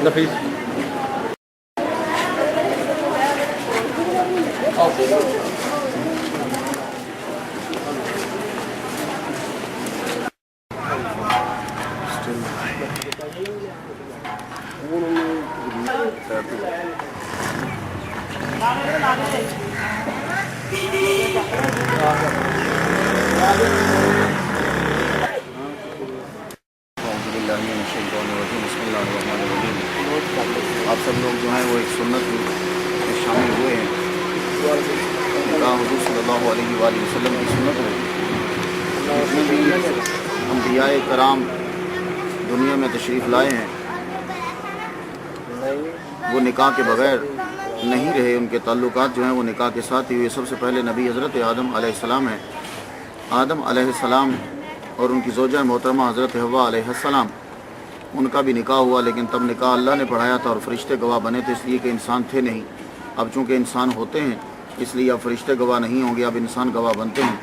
نفیس آپ سب لوگ جو ہیں وہ ایک سنت میں شامل ہوئے ہیں. نکاح حضور صلی اللہ علیہ وآلہ وسلم کی سنت ہے. جتنے بھی انبیاء کرام دنیا میں تشریف لائے ہیں وہ نکاح کے بغیر نہیں رہے. ان کے تعلقات جو ہیں وہ نکاح کے ساتھ ہی ہوئے. سب سے پہلے نبی حضرت آدم علیہ السلام ہیں. آدم علیہ السلام اور ان کی زوجہ محترمہ حضرت حوا علیہ السلام، ان کا بھی نکاح ہوا، لیکن تب نکاح اللہ نے پڑھایا تھا اور فرشتے گواہ بنے تھے، اس لیے کہ انسان تھے نہیں. اب چونکہ انسان ہوتے ہیں اس لیے اب فرشتے گواہ نہیں ہوں گے، اب انسان گواہ بنتے ہیں.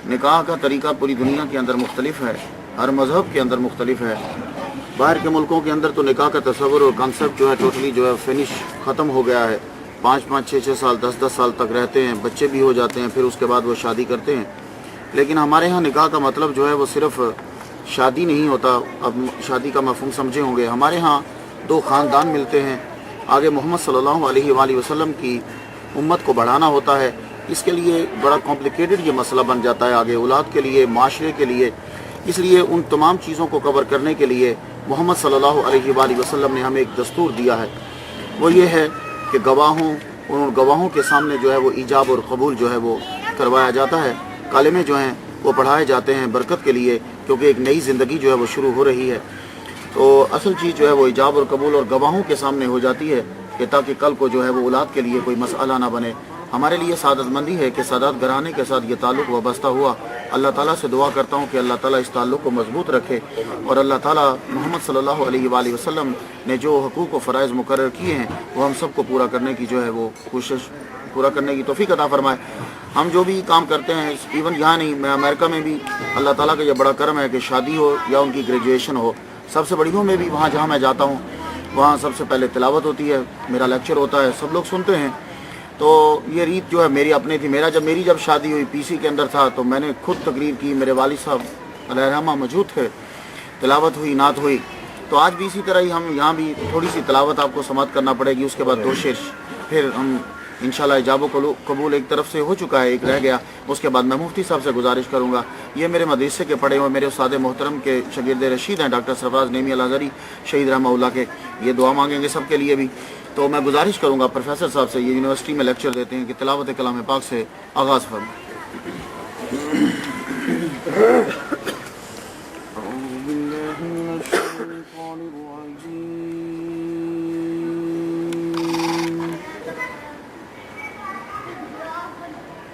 نکاح کا طریقہ پوری دنیا کے اندر مختلف ہے، ہر مذہب کے اندر مختلف ہے. باہر کے ملکوں کے اندر تو نکاح کا تصور اور کانسیپٹ جو ہے ٹوٹلی جو ہے فنش ختم ہو گیا ہے. 5-5 6-6 سال 10-10 سال تک رہتے ہیں، بچے بھی ہو جاتے ہیں، پھر اس کے بعد وہ شادی کرتے ہیں. لیکن ہمارے ہاں نکاح کا مطلب جو ہے وہ صرف شادی نہیں ہوتا. اب شادی کا مفہوم سمجھے ہوں گے. ہمارے ہاں 2 خاندان ملتے ہیں، آگے محمد صلی اللہ علیہ وآلہ وسلم کی امت کو بڑھانا ہوتا ہے. اس کے لیے بڑا کمپلیکیٹڈ یہ مسئلہ بن جاتا ہے آگے اولاد کے لیے، معاشرے کے لیے. اس لیے ان تمام چیزوں کو کور کرنے کے لیے محمد صلی اللہ علیہ وآلہ وسلم نے ہمیں ایک دستور دیا ہے. وہ یہ ہے کہ گواہوں، ان گواہوں کے سامنے جو ہے وہ ایجاب اور قبول جو ہے وہ کروایا جاتا ہے. کلمے جو ہیں وہ پڑھائے جاتے ہیں برکت کے لیے، کیونکہ ایک نئی زندگی جو ہے وہ شروع ہو رہی ہے. تو اصل چیز جو ہے وہ ایجاب اور قبول اور گواہوں کے سامنے ہو جاتی ہے کہ تاکہ کل کو جو ہے وہ اولاد کے لیے کوئی مسئلہ نہ بنے. ہمارے لیے سعادت مندی ہے کہ سادات گھرانے کے ساتھ یہ تعلق وابستہ ہوا. اللہ تعالیٰ سے دعا کرتا ہوں کہ اللہ تعالیٰ اس تعلق کو مضبوط رکھے، اور اللہ تعالیٰ محمد صلی اللہ علیہ وآلہ وسلم نے جو حقوق و فرائض مقرر کیے ہیں وہ ہم سب کو پورا کرنے کی جو ہے وہ کوشش، پورا کرنے کی توفیق عطا فرمائے. ہم جو بھی کام کرتے ہیں، ایون یہاں نہیں، میں امریکہ میں بھی اللہ تعالیٰ کا یہ بڑا کرم ہے کہ شادی ہو یا ان کی گریجویشن ہو، سب سے بڑیوں میں بھی وہاں جہاں میں جاتا ہوں وہاں سب سے پہلے تلاوت ہوتی ہے، میرا لیکچر ہوتا ہے، سب لوگ سنتے ہیں. تو یہ ریت جو ہے میری اپنی تھی. میری جب شادی ہوئی PC کے اندر تھا تو میں نے خود تقریر کی، میرے والد صاحب علیہ الرحمہ موجود تھے، تلاوت ہوئی، نعت ہوئی. تو آج بھی اسی طرح ہی ہم یہاں بھی تھوڑی سی تلاوت آپ کو سماعت کرنا پڑے گی، اس کے بعد 2 شعر، پھر ہم انشاءاللہ ایجاب و قبول ایک طرف سے ہو چکا ہے، ایک رہ گیا. اس کے بعد میں مفتی صاحب سے گزارش کروں گا، یہ میرے مدرسے کے پڑھے ہوئے میرے استاد محترم کے شاگرد رشید ہیں ڈاکٹر سرفراز نعیمی الازہری شہید رحمہ اللہ کے، یہ دعا مانگیں گے سب کے لیے بھی. تو میں گزارش کروں گا پروفیسر صاحب سے، یہ یونیورسٹی میں لیکچر دیتے ہیں، کہ تلاوت کلام پاک سے آغاز فرمائیں.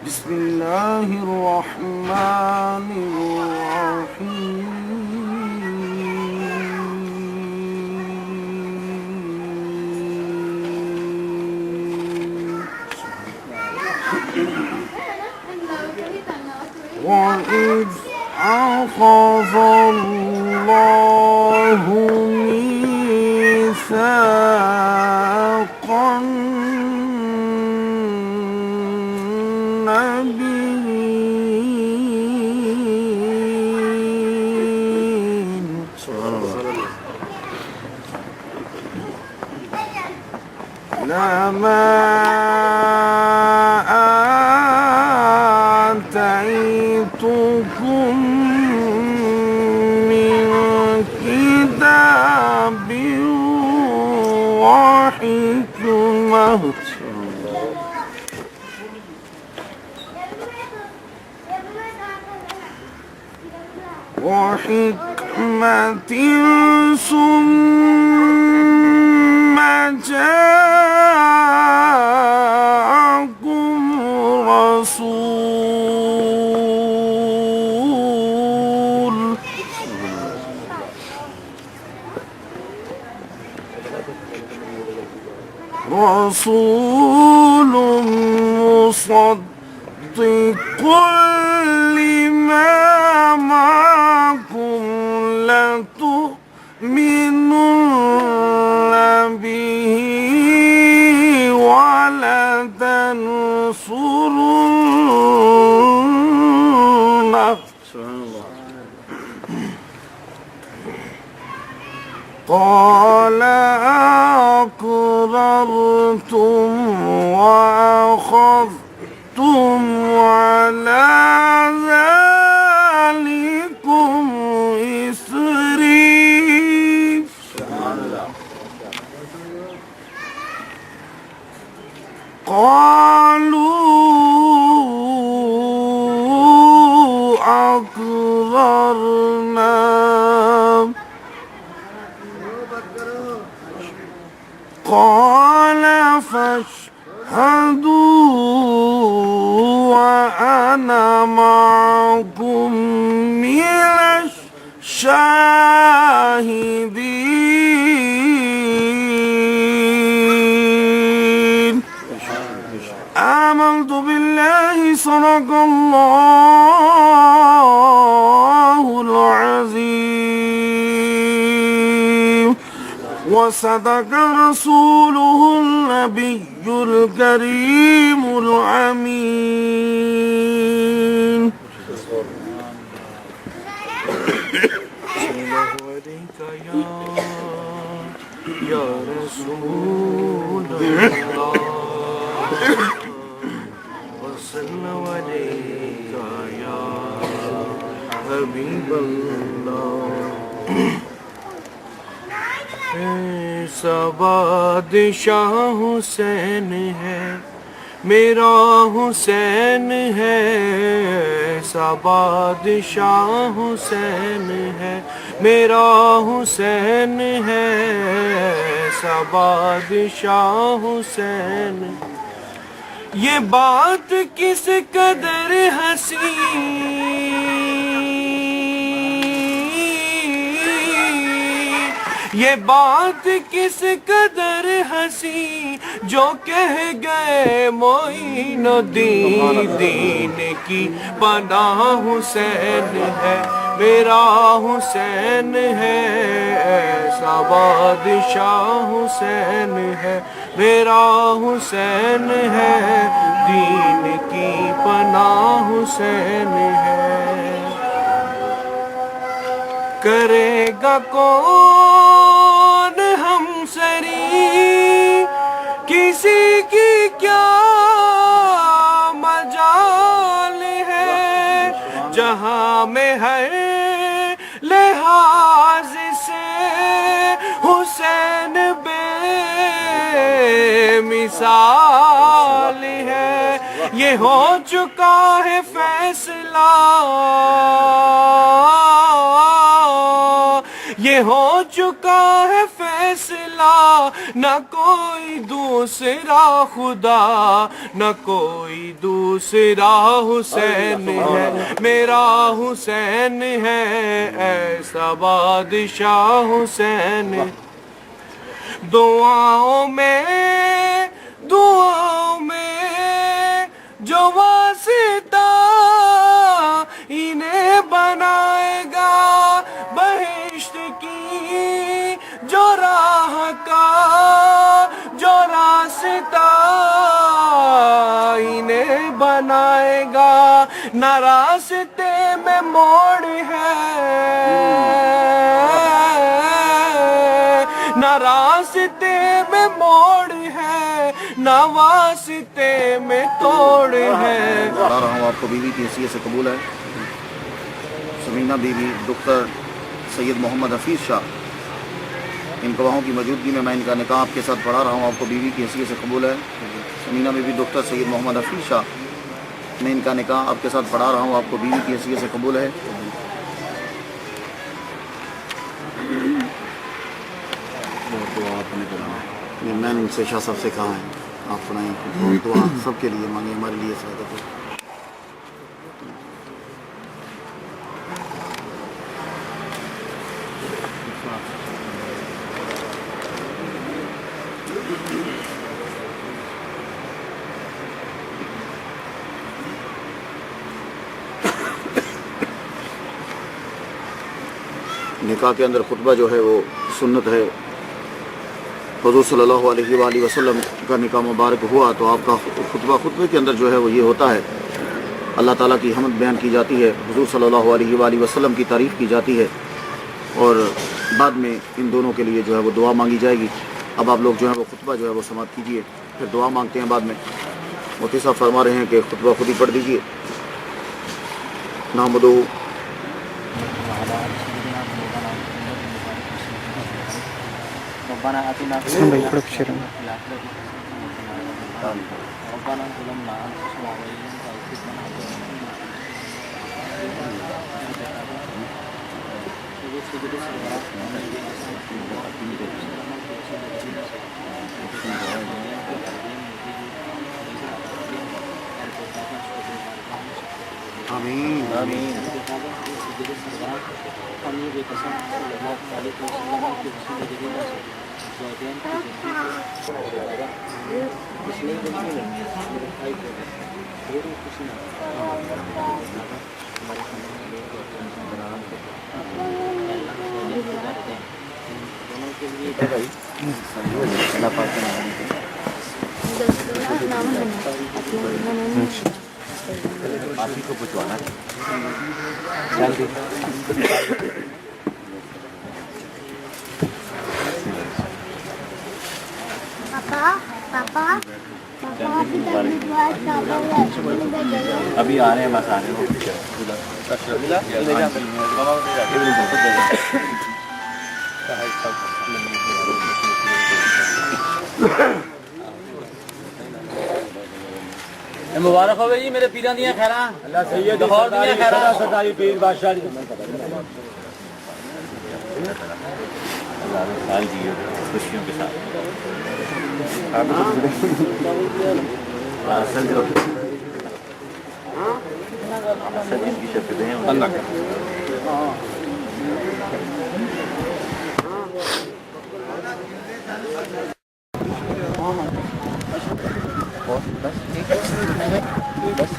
بسم اللہ الرحمن الرحیم. وَإِذْ أَخَذَ اللَّهُ مِيثَاقَ النَّبِيِّينَ لَمَا آتَيْتُكُم مِّن كِتَابٍ وحكمة ثم جاءكم رسول مصدق لما معكم لتؤمنن به ولتنصرنه قال أقررتم وأخذتم على ذلكم إصري قالوا أقررنا قال فاشهدوا وأنا معكم من الشاهدين آمنت بالله صدق الله العظيم وصدق رسوله النبي الكريم الأمين يا رسول الله وصلى عليك يا حبيب الله ایسا بادشاہ حسین ہے میرا حسین ہے ایسا بادشاہ حسین ہے میرا حسین ہے ایسا بادشاہ حسین یہ بات کس قدر حسین یہ بات کس قدر ہنسی جو کہہ گئے معین الدین دین کی پناہ حسین ہے میرا حسین ہے ایسا بادشاہ حسین ہے میرا حسین ہے دین کی پناہ حسین ہے کرے گا کون ہم سری کسی کی کیا مجال ہے جہاں میں ہر لحاظ سے حسین بے مثال ہے یہ ہو چکا ہے فیصلہ یہ ہو چکا ہے فیصلہ نہ کوئی دوسرا خدا نہ کوئی دوسرا حسین ہے میرا حسین ہے ایسا بادشاہ حسین دعاؤں میں جو واسطہ انہیں بنائے گا بہشت کی جو راہ کا جو راستہ انہیں بنائے گا نہ راستے میں موڑ ہے نہ راستے میں موڑ ہے نہ واسطے میں توڑ ہے بتا رہا ہوں آپ کو بیوی کی حیثیت سے قبول ہے سمینہ بیوی دختر سید محمد حفیظ شاہ ان گواہوں کی موجودگی میں ان کا نکاح آپ کے ساتھ پڑھا رہا ہوں آپ کو بیوی کی حیثیت سے قبول ہے سمینہ بیوی دختر سید محمد حفیظ شاہ میں ان کا نکاح آپ کے ساتھ پڑھا رہا ہوں آپ کو بیوی کی حیثیت سے قبول ہے میں نے ان سے شاہ صاحب سے کہا ہے آپ پڑھائیں دعا سب کے لیے مانگیں ہمارے لیے سعادت ہے نکاح کے اندر خطبہ جو ہے وہ سنت ہے. حضور صلی اللہ علیہ وآلہ وسلم کا نکاح مبارک ہوا تو آپ کا خطبے کے اندر جو ہے وہ یہ ہوتا ہے، اللہ تعالیٰ کی حمد بیان کی جاتی ہے، حضور صلی اللہ علیہ وآلہ وسلم کی تعریف کی جاتی ہے، اور بعد میں ان دونوں کے لیے جو ہے وہ دعا مانگی جائے گی. اب آپ لوگ جو ہے وہ خطبہ جو ہے وہ سماعت کیجئے، پھر دعا مانگتے ہیں بعد میں. مفتی صاحب فرما رہے ہیں کہ خطبہ خود ہی پڑھ دیجئے. نحمدہ ربنا آتنا في الدنيا حسنة وفي الآخرة حسنة ربنا ظلمنا أنفسنا وإن لم تغفر لنا آمین آمین. آپ ہی کو پوچھوانا ابھی آ رہے ہیں بس آ رہے مبارک ہو جی میرے پیران دیا خیراں اللہ سید سرداری پیر بادشاہ سال جیے خوشیوں کے ساتھ. اصل جن کی شفقتیں ہیں اللہ کا بس